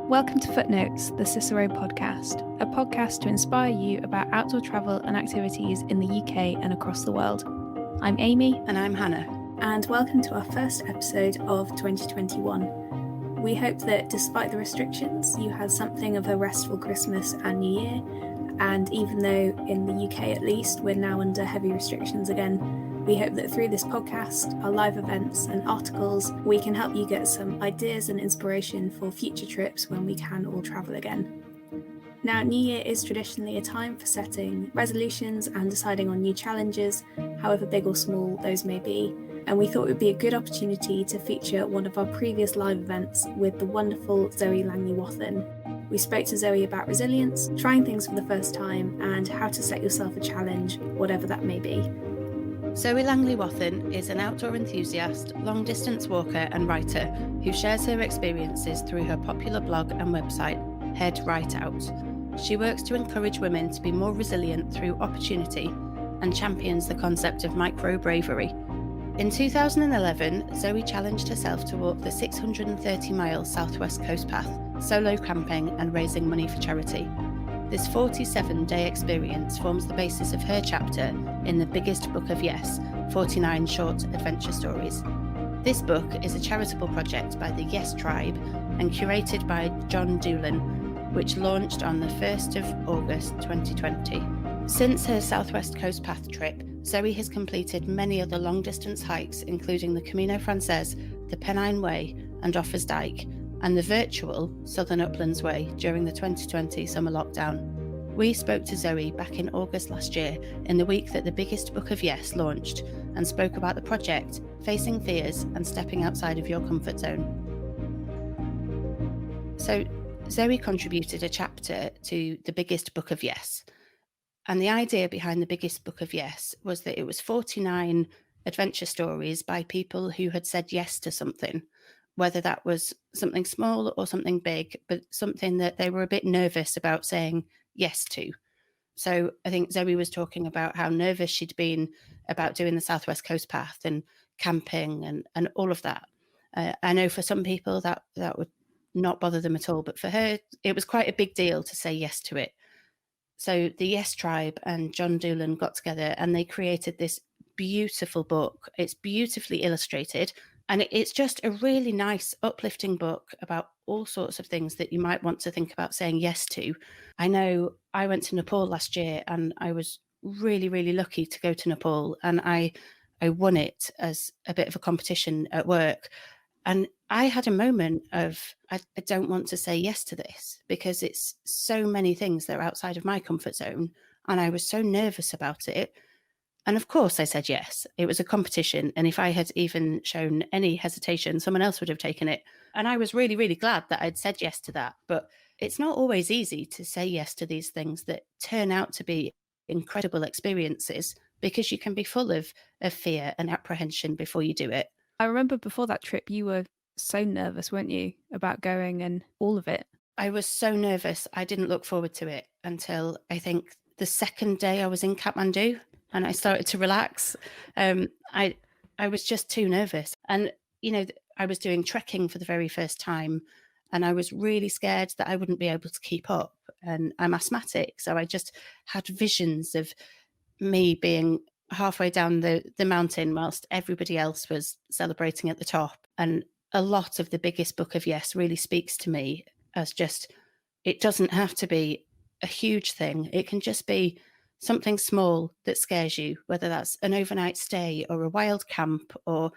Welcome to Footnotes, the Cicero podcast, a podcast to inspire you about outdoor travel and activities in the UK and across the world. I'm Amy. And I'm Hannah. And welcome to our first episode of 2021. We hope that despite the restrictions, you had something of a restful Christmas and New Year. And even though in the UK at least, we're now under heavy restrictions again, we hope that through this podcast, our live events and articles, we can help you get some ideas and inspiration for future trips when we can all travel again. Now, New Year is traditionally a time for setting resolutions and deciding on new challenges, however big or small those may be. And we thought it would be a good opportunity to feature one of our previous live events with the wonderful Zoe Langley-Wathen. We spoke to Zoe about resilience, trying things for the first time, and how to set yourself a challenge, whatever that may be. Zoe Langley-Wathen is an outdoor enthusiast, long-distance walker and writer who shares her experiences through her popular blog and website, Head Right Out. She works to encourage women to be more resilient through opportunity and champions the concept of micro-bravery. In 2011, Zoe challenged herself to walk the 630-mile Southwest Coast Path, solo camping and raising money for charity. This 47-day experience forms the basis of her chapter in the biggest book of Yes, 49 short adventure stories. This book is a charitable project by the Yes Tribe and curated by John Doolan, which launched on the 1st of August 2020. Since her Southwest Coast Path trip, Zoe has completed many other long-distance hikes, including the Camino Frances, the Pennine Way and Offers Dyke, and the virtual Southern Uplands Way during the 2020 summer lockdown. We spoke to Zoe back in August last year, in the week that the biggest book of Yes launched, and spoke about the project, facing fears and stepping outside of your comfort zone. So Zoe contributed a chapter to the biggest book of Yes. And the idea behind the biggest book of Yes was that it was 49 adventure stories by people who had said yes to something, whether that was something small or something big, but something that they were a bit nervous about saying yes to. So I think Zoe was talking about how nervous she'd been about doing the Southwest Coast Path and camping and all of that. I know for some people that would not bother them at all, but for her, it was quite a big deal to say yes to it. So the Yes Tribe and John Doolan got together and they created this beautiful book. It's beautifully illustrated. And it's just a really nice, uplifting book about all sorts of things that you might want to think about saying yes to. I know I went to Nepal last year and I was really, really lucky to go to Nepal, and I won it as a bit of a competition at work. And I had a moment of, I don't want to say yes to this because it's so many things that are outside of my comfort zone. And I was so nervous about it. And of course I said yes. It was a competition. And if I had even shown any hesitation, someone else would have taken it. And I was really, really glad that I'd said yes to that. But it's not always easy to say yes to these things that turn out to be incredible experiences, because you can be full of fear and apprehension before you do it. I remember before that trip, you were so nervous, weren't you, about going and all of it? I was so nervous. I didn't look forward to it until I think the second day I was in Kathmandu. And I started to relax. I was just too nervous. And, you know, I was doing trekking for the very first time, and I was really scared that I wouldn't be able to keep up. And I'm asthmatic, so I just had visions of me being halfway down the mountain whilst everybody else was celebrating at the top. And a lot of the biggest book of Yes really speaks to me as just, it doesn't have to be a huge thing. It can just be something small that scares you, whether that's an overnight stay or a wild camp or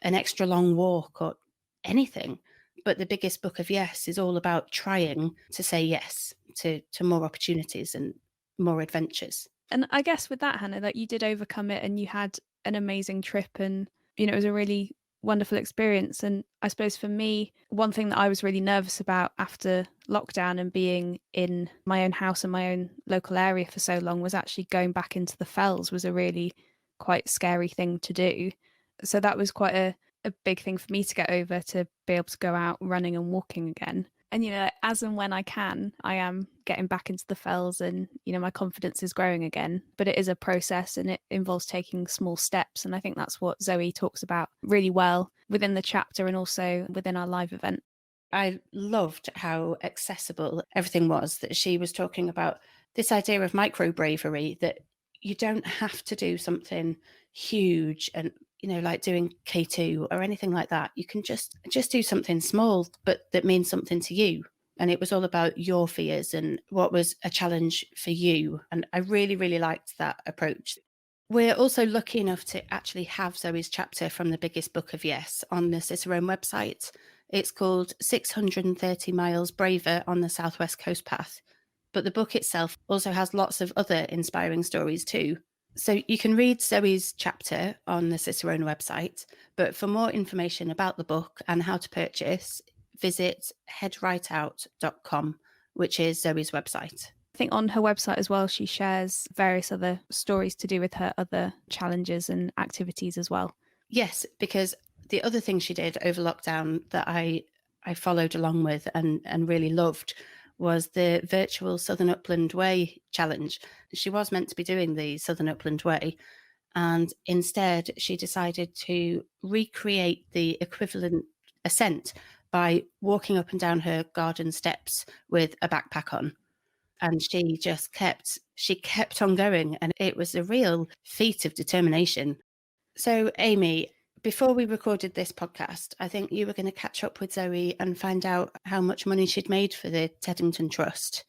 an extra long walk or anything. But the biggest book of Yes is all about trying to say yes to more opportunities and more adventures. And I guess with that, Hannah, that you did overcome it and you had an amazing trip, and, you know, it was a really wonderful experience. And I suppose for me, one thing that I was really nervous about after lockdown and being in my own house and my own local area for so long was actually going back into the fells was a really quite scary thing to do. So that was quite a big thing for me to get over, to be able to go out running and walking again. And, you know, as and when I can, I am getting back into the fells and, you know, my confidence is growing again. But it is a process and it involves taking small steps. And I think that's what Zoe talks about really well within the chapter and also within our live event. I loved how accessible everything was, that she was talking about this idea of micro bravery, that you don't have to do something huge and, like doing K2 or anything like that. You can just do something small, but that means something to you. And it was all about your fears and what was a challenge for you. And I really, really liked that approach. We're also lucky enough to actually have Zoe's chapter from the biggest book of Yes on the Cicerone website. It's called 630 Miles Braver on the Southwest Coast Path. But the book itself also has lots of other inspiring stories too. So you can read Zoe's chapter on the Cicerone website, but for more information about the book and how to purchase, visit headwriteout.com, which is Zoe's website. I think on her website as well, she shares various other stories to do with her other challenges and activities as well. Yes, because the other thing she did over lockdown that I followed along with and really loved was the virtual Southern Upland Way challenge. She was meant to be doing the Southern Upland Way, and instead she decided to recreate the equivalent ascent by walking up and down her garden steps with a backpack on. And she kept on going, and it was a real feat of determination. So, Amy, before we recorded this podcast, I think you were going to catch up with Zoe and find out how much money she'd made for the Teddington Trust.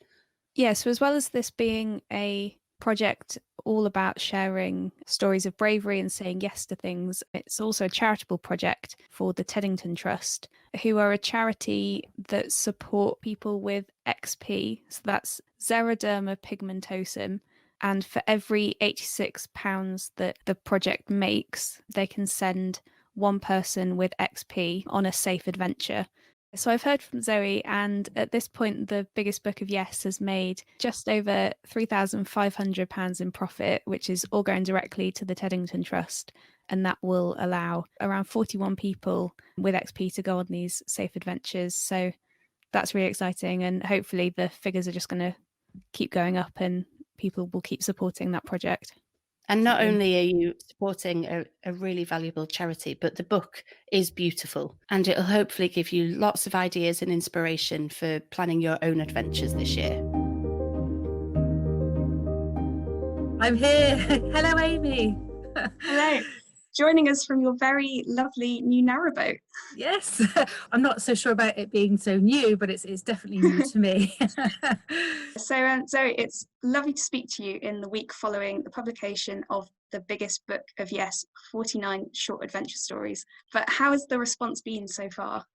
Yeah, so as well as this being a project all about sharing stories of bravery and saying yes to things, it's also a charitable project for the Teddington Trust, who are a charity that support people with XP. So that's xeroderma pigmentosum. And for every £86 that the project makes, they can send one person with XP on a safe adventure. So I've heard from Zoe, and at this point, the biggest book of Yes has made just over £3,500 in profit, which is all going directly to the Teddington Trust. And that will allow around 41 people with XP to go on these safe adventures. So that's really exciting. And hopefully the figures are just going to keep going up and people will keep supporting that project. And not only are you supporting a really valuable charity, but the book is beautiful, and it'll hopefully give you lots of ideas and inspiration for planning your own adventures this year. I'm here. Hello, Amy. Hello. Joining us from your very lovely new narrowboat. Yes, I'm not so sure about it being so new, but it's definitely new to me. So, Zoe, it's lovely to speak to you in the week following the publication of the biggest book of Yes, 49 short adventure stories. But how has the response been so far?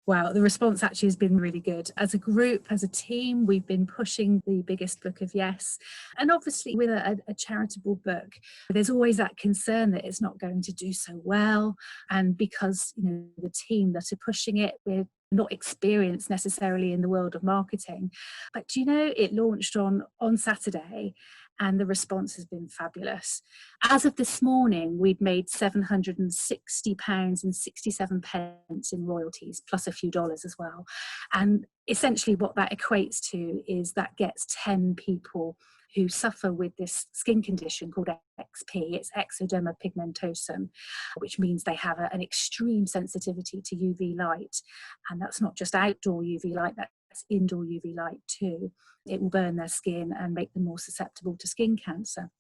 Wow, the response actually has been really good. As a group, as a team, we've been pushing the biggest book of Yes. And obviously with a charitable book, there's always that concern that it's not going to do so well. And because, the team that are pushing it, we're not experienced necessarily in the world of marketing. But, it launched on Saturday, and the response has been fabulous. As of this morning, we'd made £760.67 in royalties, plus a few dollars as well. And essentially what that equates to is that gets 10 people who suffer with this skin condition called XP. It's ectoderma pigmentosum, which means they have an extreme sensitivity to UV light. And that's not just outdoor UV light, that's indoor UV light too. It will burn their skin and make them more susceptible to skin cancer.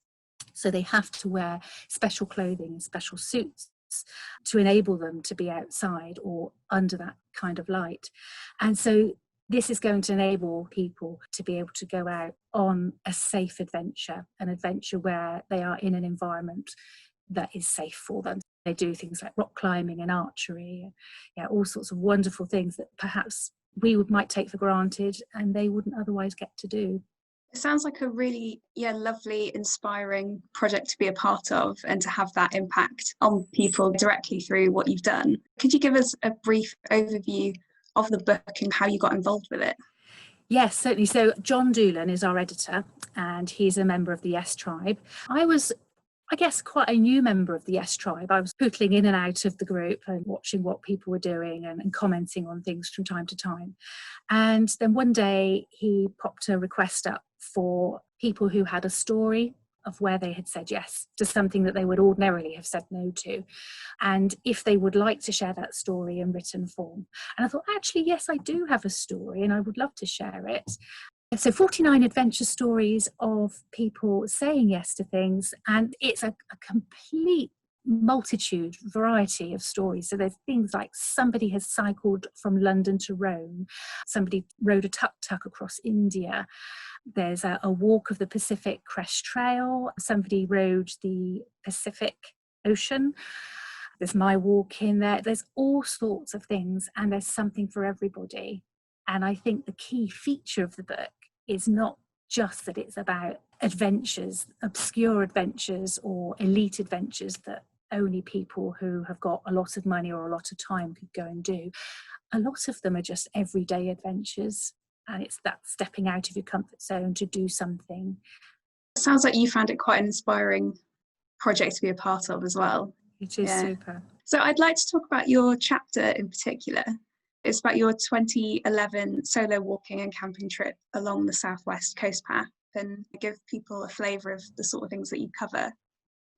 So they have to wear special clothing and special suits to enable them to be outside or under that kind of light. And so this is going to enable people to be able to go out on a safe adventure, an adventure where they are in an environment that is safe for them. They do things like rock climbing and archery, all sorts of wonderful things that perhaps we might take for granted and they wouldn't otherwise get to do. It sounds like a really, lovely, inspiring project to be a part of and to have that impact on people directly through what you've done. Could you give us a brief overview of the book and how you got involved with it? Yes, certainly. So John Doolan is our editor and he's a member of the Yes Tribe. I was quite a new member of the Yes Tribe. I was pootling in and out of the group and watching what people were doing and commenting on things from time to time. And then one day he popped a request up for people who had a story of where they had said yes to something that they would ordinarily have said no to, and if they would like to share that story in written form. And I thought, actually, yes, I do have a story and I would love to share it. So 49 adventure stories of people saying yes to things, and it's a complete variety of stories. So there's things like somebody has cycled from London to Rome, somebody rode a tuk-tuk across India, there's a walk of the Pacific Crest Trail, somebody rode the Pacific Ocean, there's my walk in there, there's all sorts of things, and there's something for everybody. And I think the key feature of the book is not just that it's about adventures, obscure adventures or elite adventures that only people who have got a lot of money or a lot of time could go and do. A lot of them are just everyday adventures, and it's that stepping out of your comfort zone to do something. It sounds like you found it quite an inspiring project to be a part of as well. It is super. So I'd like to talk about your chapter in particular. It's about your 2011 solo walking and camping trip along the Southwest Coast Path, and give people a flavour of the sort of things that you cover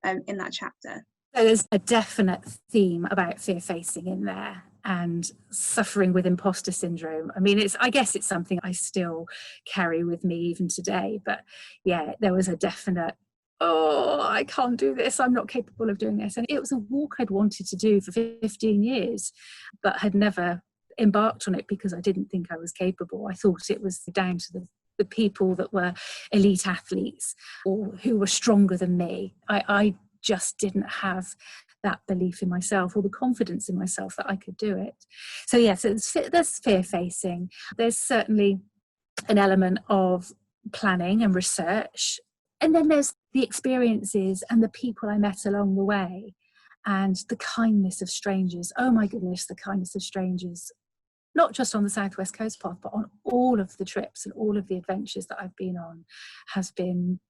in that chapter. So there's a definite theme about fear-facing in there and suffering with imposter syndrome. I mean, I guess it's something I still carry with me even today. But yeah, there was a definite, I can't do this, I'm not capable of doing this. And it was a walk I'd wanted to do for 15 years, but had never embarked on it because I didn't think I was capable. I thought it was down to the people that were elite athletes or who were stronger than me. I just didn't have that belief in myself or the confidence in myself that I could do it. So yes, there's fear-facing. There's certainly an element of planning and research. And then there's the experiences and the people I met along the way and the kindness of strangers. Oh my goodness, the kindness of strangers. Not just on the Southwest Coast Path, but on all of the trips and all of the adventures that I've been on has been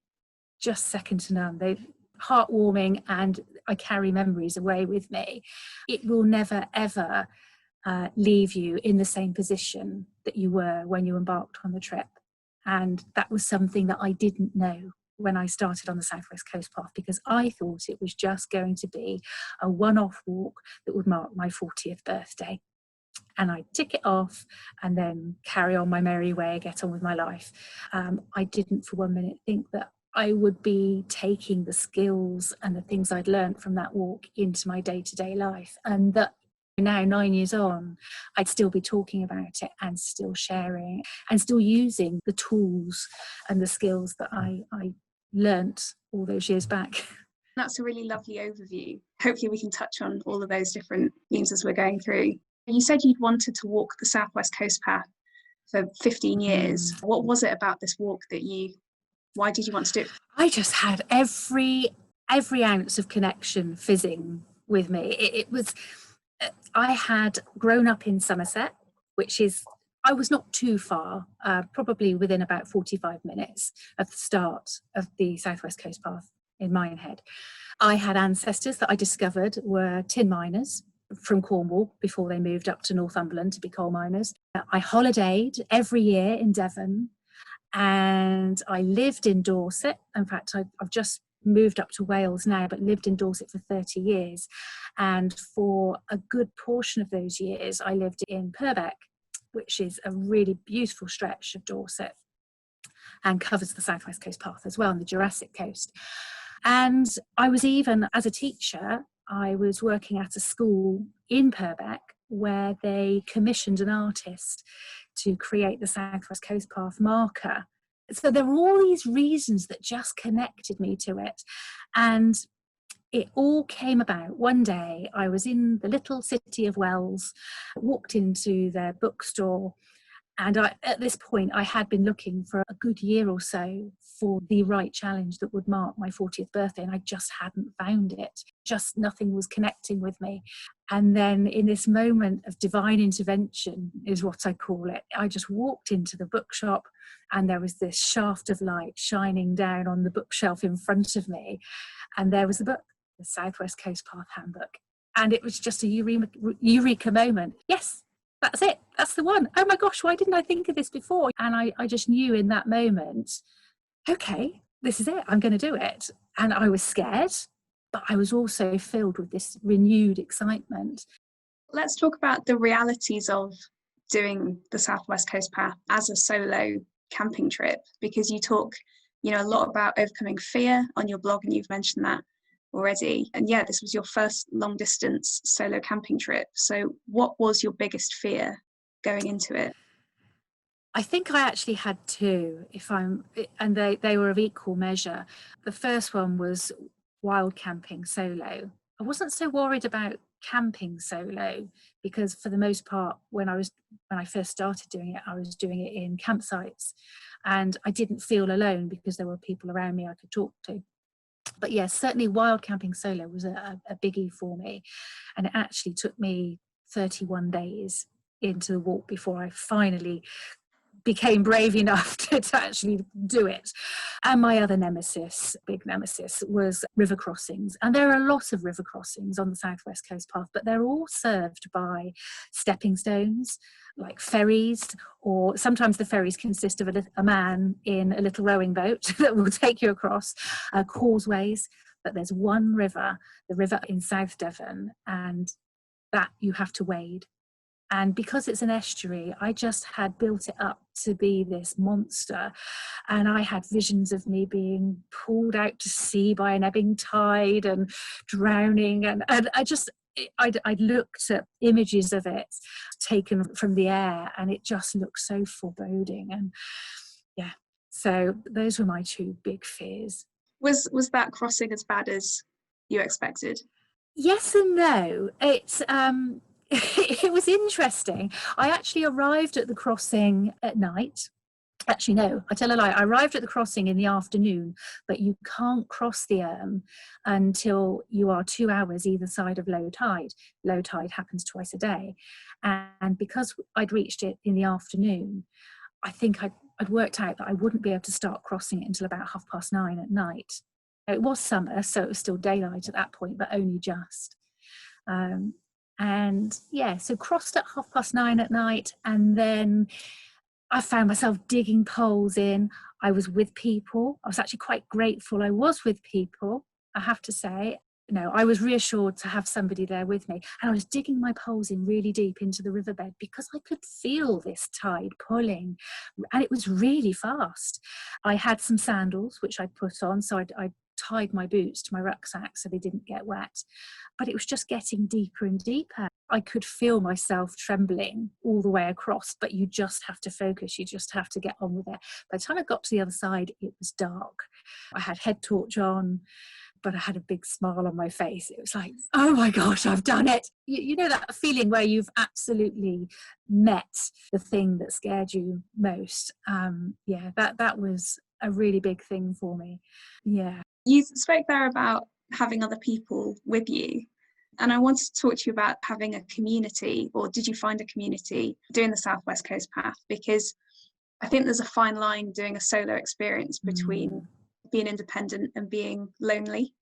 just second to none. They're heartwarming, and I carry memories away with me. It will never, ever leave you in the same position that you were when you embarked on the trip. And that was something that I didn't know when I started on the Southwest Coast Path, because I thought it was just going to be a one-off walk that would mark my 40th birthday. And I'd tick it off and then carry on my merry way, get on with my life. I didn't for 1 minute think that I would be taking the skills and the things I'd learned from that walk into my day-to-day life, and that now 9 years on I'd still be talking about it and still sharing and still using the tools and the skills that I learnt all those years back. That's a really lovely overview. Hopefully we can touch on all of those different themes as we're going through. You said you'd wanted to walk the Southwest Coast Path for 15 years. What was it about this walk why did you want to do it? I just had every ounce of connection fizzing with me. It was, I had grown up in Somerset, I was not too far, probably within about 45 minutes of the start of the Southwest Coast Path in Minehead. I had ancestors that I discovered were tin miners from Cornwall before they moved up to Northumberland to be coal miners. I holidayed every year in Devon, and I lived in Dorset. In fact, I've just moved up to Wales now, but lived in Dorset for 30 years. And for a good portion of those years, I lived in Purbeck, which is a really beautiful stretch of Dorset and covers the Southwest Coast Path as well, and the Jurassic Coast. And I was even, as a teacher, I was working at a school in Purbeck where they commissioned an artist to create the Southwest Coast Path marker. So there were all these reasons that just connected me to it. And it all came about one day. I was in the little city of Wells, walked into their bookstore, and at this point I had been looking for a good year or so for the right challenge that would mark my 40th birthday, and I just hadn't found it. Just nothing was connecting with me. And then in this moment of divine intervention is what I call it, I just walked into the bookshop and there was this shaft of light shining down on the bookshelf in front of me, and there was the book, the Southwest Coast Path Handbook. And it was just a eureka moment. Yes, that's it. That's the one. Oh my gosh, why didn't I think of this before? And I just knew in that moment, okay, this is it, I'm going to do it. And I was scared, but I was also filled with this renewed excitement. Let's talk about the realities of doing the Southwest Coast Path as a solo camping trip, because you talk, a lot about overcoming fear on your blog, and you've mentioned that already. And yeah, this was your first long distance solo camping trip. So what was your biggest fear going into it? I think I actually had two, and they were of equal measure. The first one was wild camping solo. I wasn't so worried about camping solo, because for the most part, when I first started doing it, I was doing it in campsites, and I didn't feel alone because there were people around me I could talk to. But yes, certainly wild camping solo was a biggie for me, and it actually took me 31 days into the walk before I finally became brave enough to actually do it. And my other big nemesis, was river crossings. And there are a lot of river crossings on the Southwest Coast Path, but they're all served by stepping stones, like ferries, or sometimes the ferries consist of a man in a little rowing boat that will take you across, causeways. But there's one river, the river in South Devon, and that you have to wade. And because it's an estuary, I just had built it up to be this monster. And I had visions of me being pulled out to sea by an ebbing tide and drowning. And I looked at images of it taken from the air, and it just looked so foreboding. And yeah, so those were my two big fears. Was that crossing as bad as you expected? Yes and no. It was interesting. I actually arrived at the crossing at night. Actually, no, I tell a lie. I arrived at the crossing in the afternoon, but you can't cross the until you are 2 hours either side of low tide. Low tide happens twice a day. And because I'd reached it in the afternoon, I think I'd worked out that I wouldn't be able to start crossing it until about 9:30 at night. It was summer, so it was still daylight at that point, but only just. And yeah, so crossed at 9:30 at night, and then I found myself digging poles in. I was with people. I was actually quite grateful I was with people, I have to say. I was reassured to have somebody there with me. And I was digging my poles in really deep into the riverbed because I could feel this tide pulling, and it was really fast. I had some sandals, which I'd put on, so I tied my boots to my rucksack so they didn't get wet. But it was just getting deeper and deeper. I could feel myself trembling all the way across, but you just have to focus. You just have to get on with it. By the time I got to the other side, it was dark. I had head torch on, but I had a big smile on my face. It was like, oh my gosh, I've done it. You know that feeling where you've absolutely met the thing that scared you most. That was a really big thing for me. Yeah. You spoke there about having other people with you. And I wanted to talk to you about having a community, or did you find a community doing the Southwest Coast Path? Because I think there's a fine line doing a solo experience between being independent and being lonely.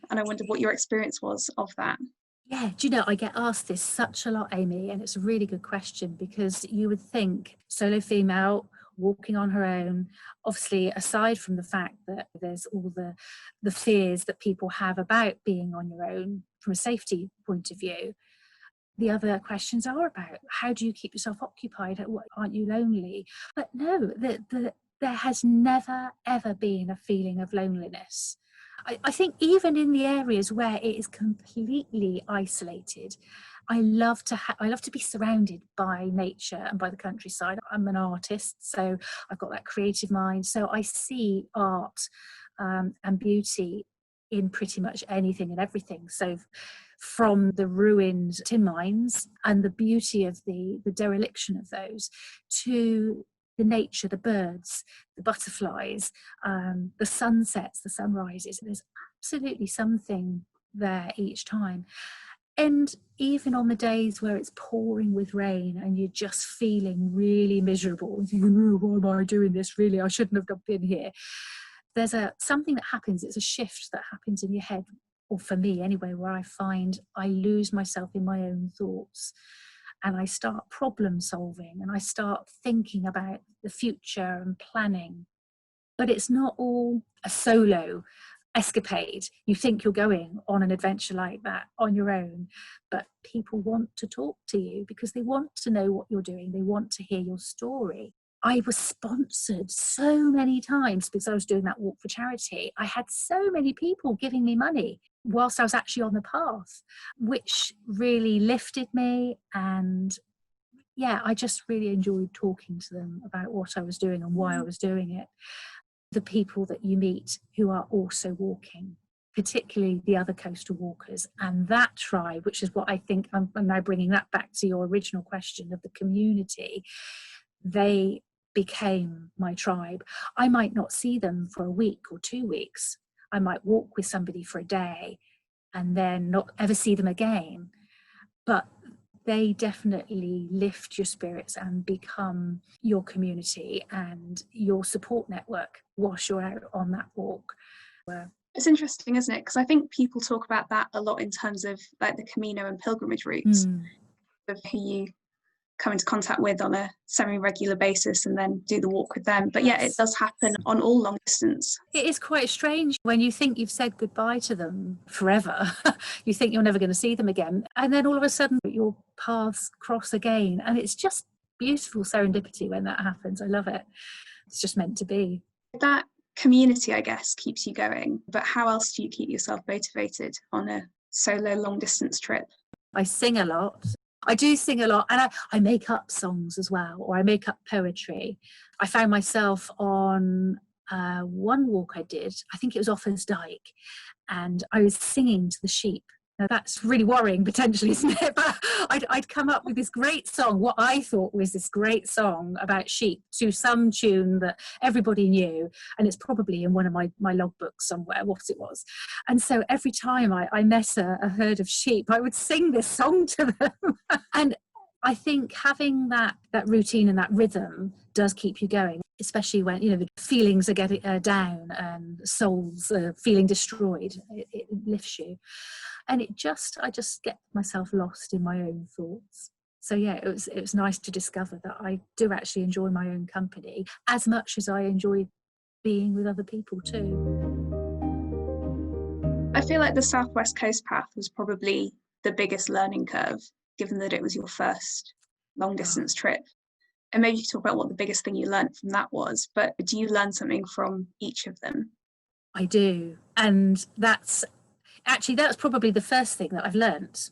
And I wonder what your experience was of that. Yeah, do you know, I get asked this such a lot, Amy, and it's a really good question, because you would think solo female walking on her own, obviously aside from the fact that there's all the fears that people have about being on your own from a safety point of view, the other questions are about how do you keep yourself occupied? Aren't you lonely? But no, there has never, ever been a feeling of loneliness. I think even in the areas where it is completely isolated, I love to be surrounded by nature and by the countryside. I'm an artist, so I've got that creative mind. So I see art and beauty in pretty much anything and everything. So from the ruined tin mines and the beauty of the dereliction of those, to the nature, the birds, the butterflies, the sunsets, the sunrises. There's absolutely something there each time. And even on the days where it's pouring with rain and you're just feeling really miserable, thinking, oh, why am I doing this? Really, I shouldn't have been here. There's something that happens. It's a shift that happens in your head, or for me anyway, where I find I lose myself in my own thoughts. And I start problem solving, and I start thinking about the future and planning. But it's not all a solo escapade. You think you're going on an adventure like that on your own, but people want to talk to you because they want to know what you're doing. They want to hear your story. I was sponsored so many times because I was doing that walk for charity. I had so many people giving me money whilst I was actually on the path, which really lifted me. And yeah, I just really enjoyed talking to them about what I was doing and why I was doing it. The people that you meet who are also walking, particularly the other coastal walkers, and that tribe, which is what I think, I'm now bringing that back to your original question of the community, they became my tribe. I might not see them for a week or 2 weeks. I might walk with somebody for a day and then not ever see them again. But they definitely lift your spirits and become your community and your support network whilst you're out on that walk. It's interesting, isn't it? Because I think people talk about that a lot in terms of like the Camino and pilgrimage routes, of who you come into contact with on a semi-regular basis and then do the walk with them. But yeah, it does happen on all long distance. It is quite strange when you think you've said goodbye to them forever. You think you're never going to see them again. And then all of a sudden your paths cross again. And it's just beautiful serendipity when that happens. I love it. It's just meant to be. That community, I guess, keeps you going. But how else do you keep yourself motivated on a solo long distance trip? I sing a lot. I do sing a lot, and I make up songs as well, or I make up poetry. I found myself on one walk I did, I think it was Offa's Dyke, and I was singing to the sheep. Now that's really worrying potentially, isn't it? But I'd come up with this great song, what I thought was this great song about sheep, to some tune that everybody knew, and it's probably in one of my logbooks somewhere what it was. And so every time I met a herd of sheep, I would sing this song to them. And I think having that routine and that rhythm does keep you going, especially when, you know, the feelings are getting down and souls are feeling destroyed. It lifts you. And I just get myself lost in my own thoughts. So yeah, it was nice to discover that I do actually enjoy my own company as much as I enjoy being with other people too. I feel like the Southwest Coast Path was probably the biggest learning curve, given that it was your first long distance trip. And maybe you could talk about what the biggest thing you learned from that was, but do you learn something from each of them? I do. And that's probably the first thing that I've learnt,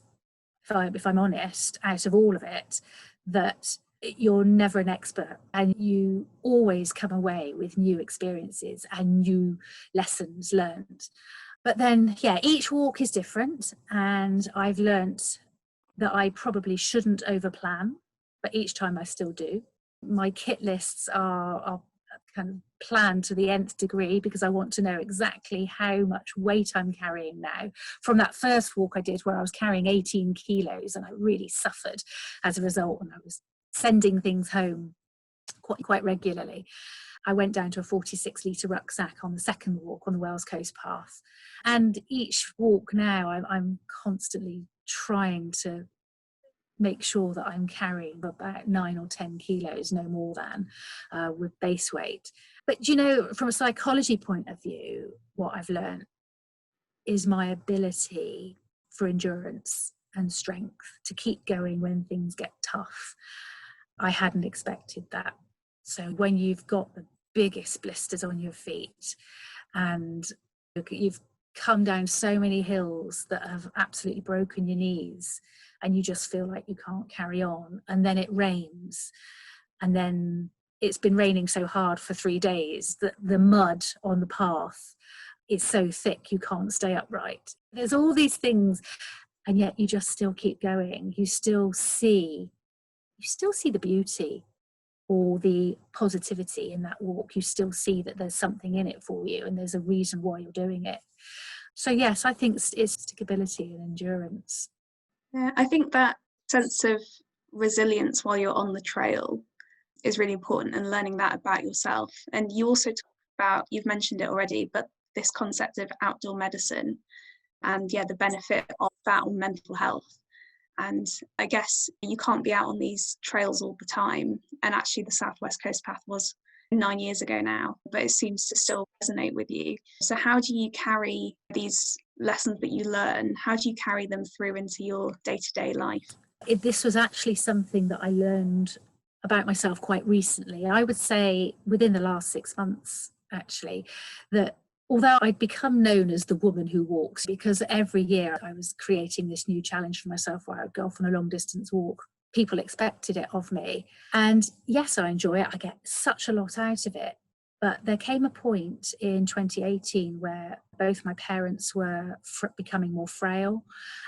if I'm honest, out of all of it, that you're never an expert and you always come away with new experiences and new lessons learned. But then, yeah, each walk is different, and I've learnt that I probably shouldn't overplan, but each time I still do. My kit lists are kind of planned to the nth degree because I want to know exactly how much weight I'm carrying now. From that first walk I did where I was carrying 18 kilos and I really suffered as a result, and I was sending things home quite regularly. I went down to a 46-litre rucksack on the second walk on the Wales Coast Path. And each walk now I'm constantly trying to make sure that I'm carrying about 9 or 10 kilos, no more than, with base weight. But, you know, from a psychology point of view, what I've learned is my ability for endurance and strength to keep going when things get tough. I hadn't expected that. So when you've got the biggest blisters on your feet and you've come down so many hills that have absolutely broken your knees and you just feel like you can't carry on, and then it rains, and then it's been raining so hard for 3 days that the mud on the path is so thick you can't stay upright. There's all these things, and yet you just still keep going. You still see the beauty or the positivity in that walk. You still see that there's something in it for you and there's a reason why you're doing it. So yes, I think it's stickability and endurance. Yeah, I think that sense of resilience while you're on the trail is really important, and learning that about yourself. And you also talk about, you've mentioned it already, but this concept of outdoor medicine and the benefit of that on mental health. And I guess you can't be out on these trails all the time. And actually the Southwest Coast Path was 9 years ago now, but it seems to still resonate with you. So how do you carry these lessons that you learn? How do you carry them through into your day-to-day life? This was actually something that I learned about myself quite recently. I would say within the last 6 months, actually, that although I'd become known as the woman who walks, because every year I was creating this new challenge for myself where I'd go off on a long distance walk. People expected it of me. And yes, I enjoy it. I get such a lot out of it. But there came a point in 2018 where both my parents were becoming more frail.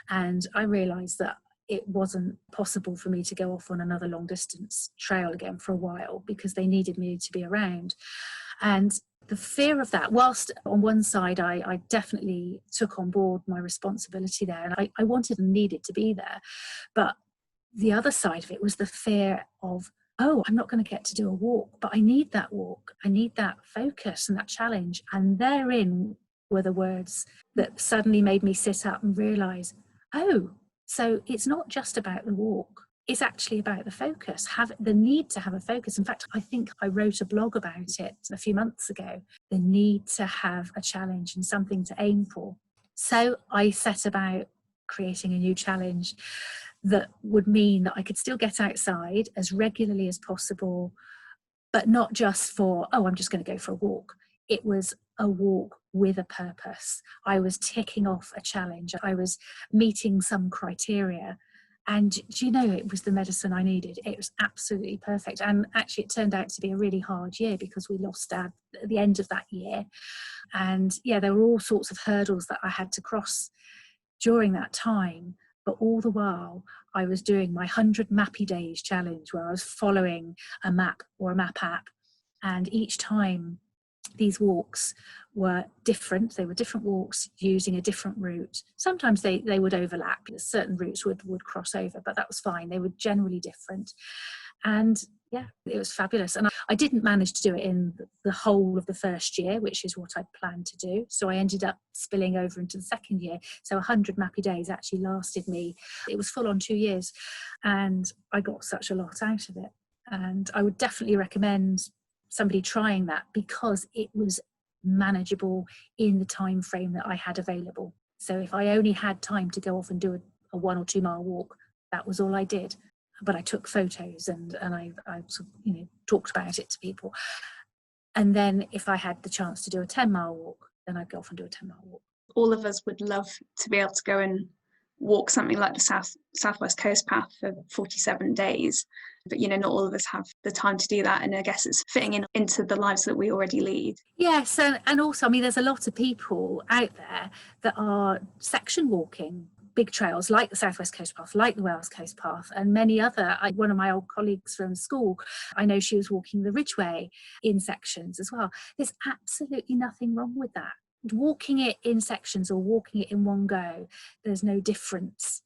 And I realised that it wasn't possible for me to go off on another long distance trail again for a while because they needed me to be around. And the fear of that, whilst on one side I definitely took on board my responsibility there and I wanted and needed to be there, but the other side of it was the fear of, oh, I'm not going to get to do a walk, but I need that walk. I need that focus and that challenge. And therein were the words that suddenly made me sit up and realise, oh, so it's not just about the walk. It's actually about the focus, have the need to have a focus. In fact, I think I wrote a blog about it a few months ago, the need to have a challenge and something to aim for. So I set about creating a new challenge that would mean that I could still get outside as regularly as possible, but not just for, oh, I'm just going to go for a walk. It was a walk with a purpose. I was ticking off a challenge. I was meeting some criteria. And do you know, it was the medicine I needed. It was absolutely perfect. And actually, it turned out to be a really hard year because we lost Dad at the end of that year. And yeah, there were all sorts of hurdles that I had to cross during that time. But all the while, I was doing my 100 Mappy Days challenge where I was following a map or a map app. And each time, these walks were different. They were different walks using a different route. Sometimes they would overlap. Certain routes would cross over, but that was fine. They were generally different. And yeah, it was fabulous. And I didn't manage to do it in the whole of the first year, which is what I'd planned to do. So I ended up spilling over into the second year. So 100 Mappy Days actually lasted me. It was full on 2 years. And I got such a lot out of it. And I would definitely recommend somebody trying that because it was manageable in the time frame that I had available. So if I only had time to go off and do a 1 or 2 mile walk, that was all I did. But I took photos and I sort of, talked about it to people. And then if I had the chance to do a 10-mile walk, then I'd go off and do a 10-mile walk. All of us would love to be able to go and walk something like the Southwest Coast Path for 47 days. But, not all of us have the time to do that. And I guess it's fitting into the lives that we already lead. Yes, and also, there's a lot of people out there that are section walking big trails like the Southwest Coast Path, like the Wales Coast Path, and many other. One of my old colleagues from school, I know she was walking the Ridgeway in sections as well. There's absolutely nothing wrong with that. Walking it in sections or walking it in one go, there's no difference.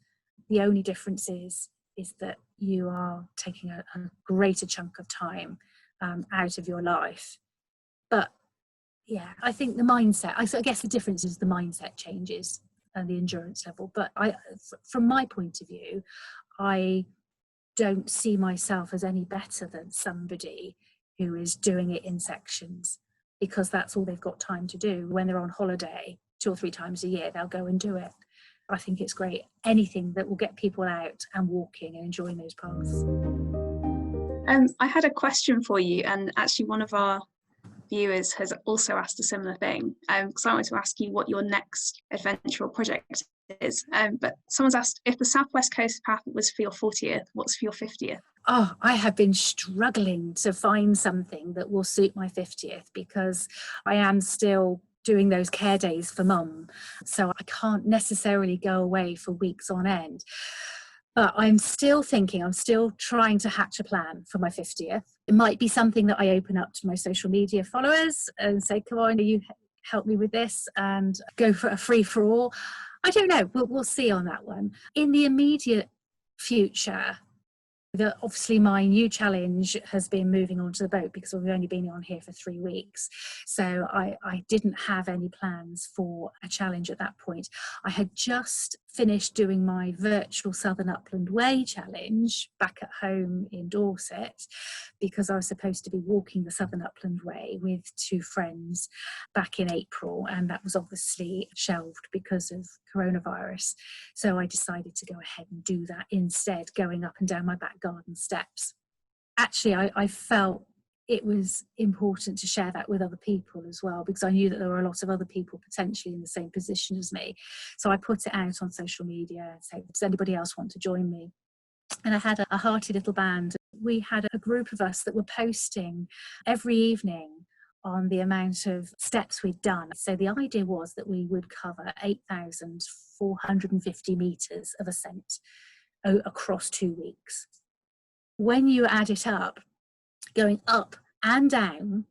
The only difference is that you are taking a greater chunk of time out of your life. But yeah, I think the mindset, I guess the difference is the mindset changes and the endurance level. But from my point of view, I don't see myself as any better than somebody who is doing it in sections, because that's all they've got time to do. When they're on holiday 2 or 3 times a year, they'll go and do it. I think it's great. Anything that will get people out and walking and enjoying those paths. I had a question for you, and actually one of our viewers has also asked a similar thing, because I wanted to ask you what your next adventure or project is. But someone's asked, if the Southwest Coast Path was for your 40th, what's for your 50th? Oh, I have been struggling to find something that will suit my 50th, because I am still doing those care days for mum. So I can't necessarily go away for weeks on end. But I'm still trying to hatch a plan for my 50th. It might be something that I open up to my social media followers and say, come on, you help me with this, and go for a free-for-all. I don't know. We'll see on that one. In the immediate future, Obviously my new challenge has been moving onto the boat because we've only been on here for 3 weeks. So I didn't have any plans for a challenge at that point. I had just finished doing my virtual Southern Upland Way challenge back at home in Dorset, because I was supposed to be walking the Southern Upland Way with 2 friends back in April, and that was obviously shelved because of coronavirus. So I decided to go ahead and do that instead, going up and down my back garden steps. Actually, I felt it was important to share that with other people as well, because I knew that there were a lot of other people potentially in the same position as me. So I put it out on social media and said, does anybody else want to join me? And I had a hearty little band. We had a group of us that were posting every evening on the amount of steps we'd done. So the idea was that we would cover 8,450 metres of ascent across 2 weeks. When you add it up, going up and down,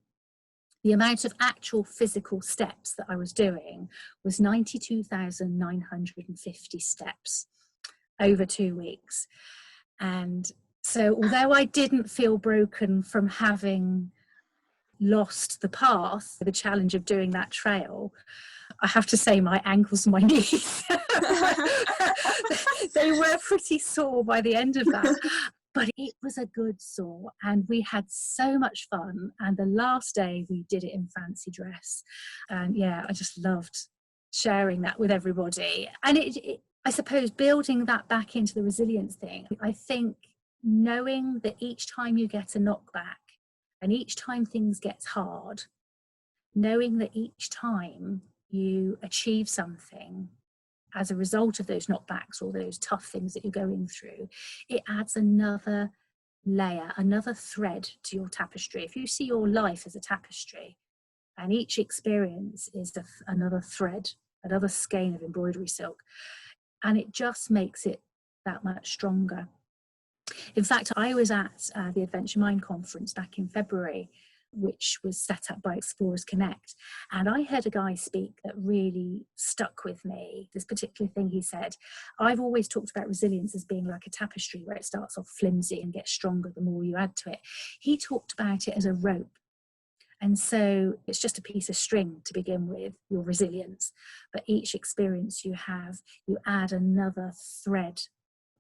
the amount of actual physical steps that I was doing was 92,950 steps over 2 weeks. And so although I didn't feel broken from having lost the path, the challenge of doing that trail, I have to say my ankles and my knees, they were pretty sore by the end of that. But it was a good sore, and we had so much fun. And the last day we did it in fancy dress. And yeah, I just loved sharing that with everybody. And I suppose building that back into the resilience thing, I think knowing that each time you get a knockback and each time things get hard, knowing that each time you achieve something as a result of those knockbacks or those tough things that you're going through, it adds another layer, another thread to your tapestry. If you see your life as a tapestry, and each experience is another thread, another skein of embroidery silk, and it just makes it that much stronger. In fact, I was at the Adventure Mind conference back in February, which was set up by Explorers Connect. And I heard a guy speak that really stuck with me. This particular thing he said, I've always talked about resilience as being like a tapestry where it starts off flimsy and gets stronger the more you add to it. He talked about it as a rope. And so it's just a piece of string to begin with, your resilience. But each experience you have, you add another thread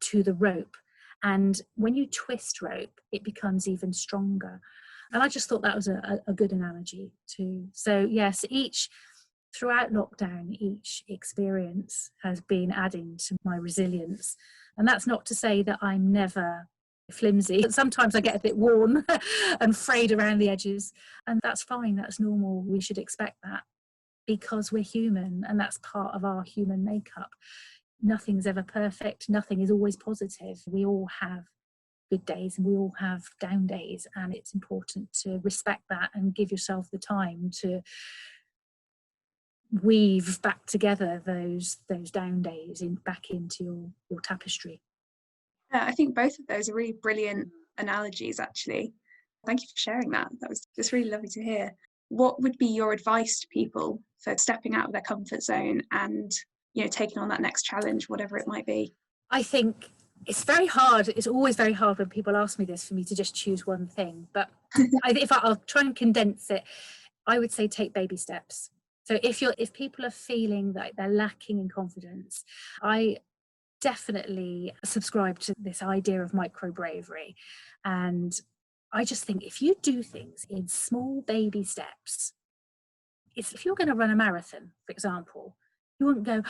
to the rope. And when you twist rope, it becomes even stronger. And I just thought that was a good analogy too. So yes, throughout lockdown, each experience has been adding to my resilience. And that's not to say that I'm never flimsy. Sometimes I get a bit worn and frayed around the edges, and that's fine, that's normal. We should expect that because we're human, and that's part of our human makeup. Nothing's ever perfect, nothing is always positive. We all have good days and we all have down days, and it's important to respect that and give yourself the time to weave back together those down days back into your tapestry. Yeah, I think both of those are really brilliant analogies, actually. Thank you for sharing that. That was just really lovely to hear. What would be your advice to people for stepping out of their comfort zone and, taking on that next challenge, whatever it might be? I think it's very hard. It's always very hard when people ask me this for me to just choose one thing. But I'll try and condense it, I would say take baby steps. So if people are feeling that they're lacking in confidence, I definitely subscribe to this idea of micro bravery. And I just think if you do things in small baby steps, if you're going to run a marathon, for example, you wouldn't go,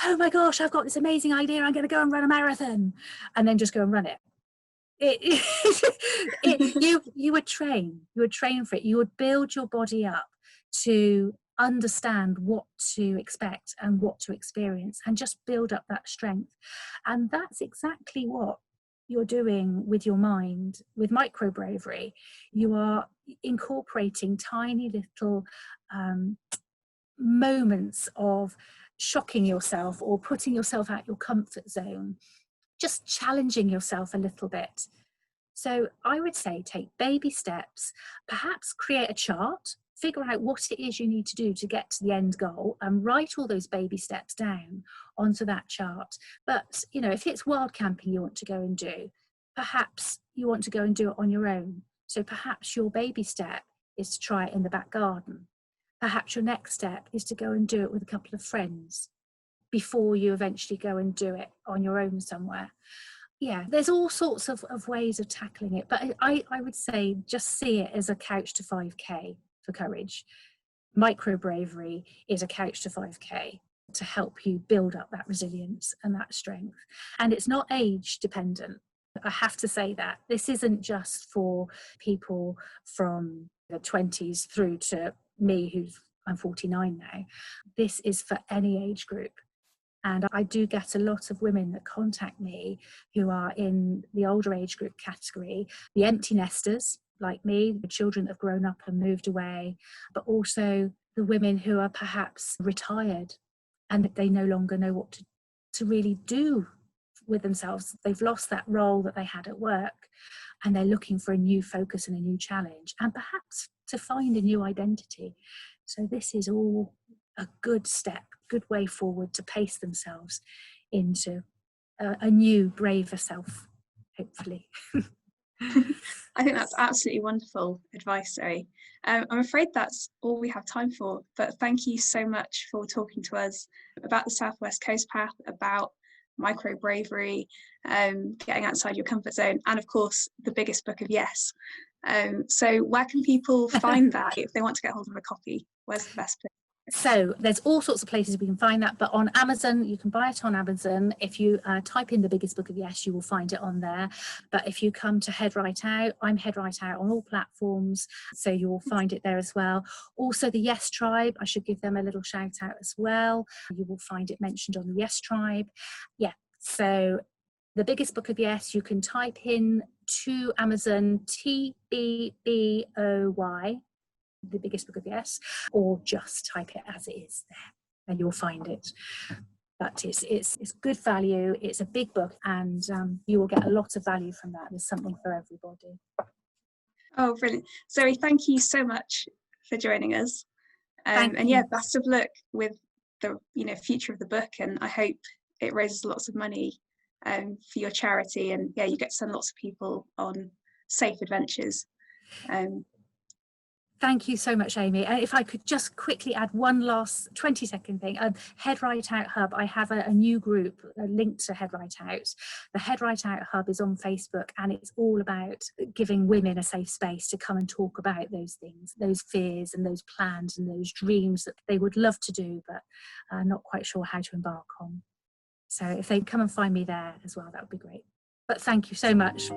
oh my gosh, I've got this amazing idea, I'm going to go and run a marathon, and then just go and run it. You would train for it. You would build your body up to understand what to expect and what to experience, and just build up that strength. And that's exactly what you're doing with your mind. With micro bravery, you are incorporating tiny little moments of shocking yourself or putting yourself out your comfort zone, just challenging yourself a little bit. So I would say take baby steps, perhaps create a chart, figure out what it is you need to do to get to the end goal, and write all those baby steps down onto that chart. But, if it's wild camping you want to go and do, perhaps you want to go and do it on your own. So perhaps your baby step is to try it in the back garden. Perhaps your next step is to go and do it with a couple of friends before you eventually go and do it on your own somewhere. Yeah, there's all sorts of ways of tackling it, but I would say just see it as a couch to 5K for courage. Micro bravery is a couch to 5K to help you build up that resilience and that strength. And it's not age dependent. I have to say that this isn't just for people from the 20s through to me, I'm 49 now. This is for any age group. And I do get a lot of women that contact me who are in the older age group category, the empty nesters like me, the children that have grown up and moved away, but also the women who are perhaps retired and that they no longer know what to really do with themselves. They've lost that role that they had at work and they're looking for a new focus and a new challenge and perhaps to find a new identity. So this is all a good step, good way forward to pace themselves into a new, braver self, hopefully. I think that's absolutely wonderful advice, Zoe. I'm afraid that's all we have time for, but thank you so much for talking to us about the South West Coast Path, about micro bravery, getting outside your comfort zone, and of course the biggest book of yes. So where can people find that if they want to get hold of a copy? Where's the best place? So there's all sorts of places we can find that, but on Amazon, you can buy it on Amazon. If you type in the biggest book of yes, you will find it on there. But if you come to Head Right Out, I'm Head Right Out on all platforms, so you will find it there as well. Also the Yes Tribe, I should give them a little shout out as well. You will find it mentioned on the Yes Tribe. Yeah, so the biggest book of yes, you can type in to Amazon TBBOY, the biggest book of yes, or just type it as it is there and you'll find it. But it's good value, it's a big book, and you will get a lot of value from that. There's something for everybody. Oh, brilliant. Zoe, thank you so much for joining us. And yeah, best of luck with the future of the book, and I hope it raises lots of money for your charity, and yeah, you get to send lots of people on safe adventures. Thank you so much, Amy. And if I could just quickly add one last 20-second thing. Head Right Out Hub, I have a new group, a link to Head Right Out. The Head Right Out Hub is on Facebook, and it's all about giving women a safe space to come and talk about those things, those fears and those plans and those dreams that they would love to do, but not quite sure how to embark on. So if they come and find me there as well, that would be great. But thank you so much.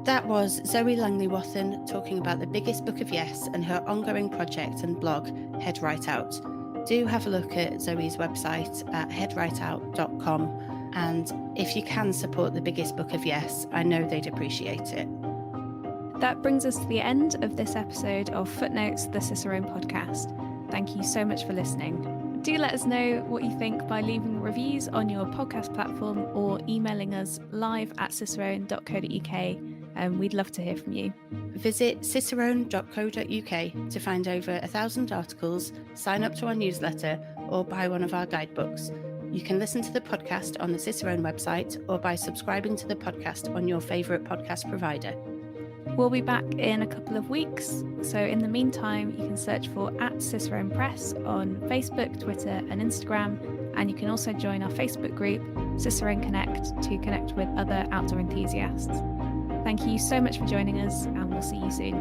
That was Zoe Langley-Wathen talking about the biggest book of yes and her ongoing project and blog, Head Right Out. Do have a look at Zoe's website at headrightout.com, and if you can support the biggest book of yes, I know they'd appreciate it. That brings us to the end of this episode of Footnotes, the Cicerone podcast. Thank you so much for listening. Do let us know what you think by leaving reviews on your podcast platform or emailing us live@cicerone.co.uk. We'd love to hear from you. Visit cicerone.co.uk to find over 1,000 articles, sign up to our newsletter, or buy one of our guidebooks. You can listen to the podcast on the Cicerone website or by subscribing to the podcast on your favourite podcast provider. We'll be back in a couple of weeks, so in the meantime you can search for @Cicerone Press on Facebook, Twitter and Instagram, and you can also join our Facebook group Cicerone Connect to connect with other outdoor enthusiasts. Thank you so much for joining us, and we'll see you soon.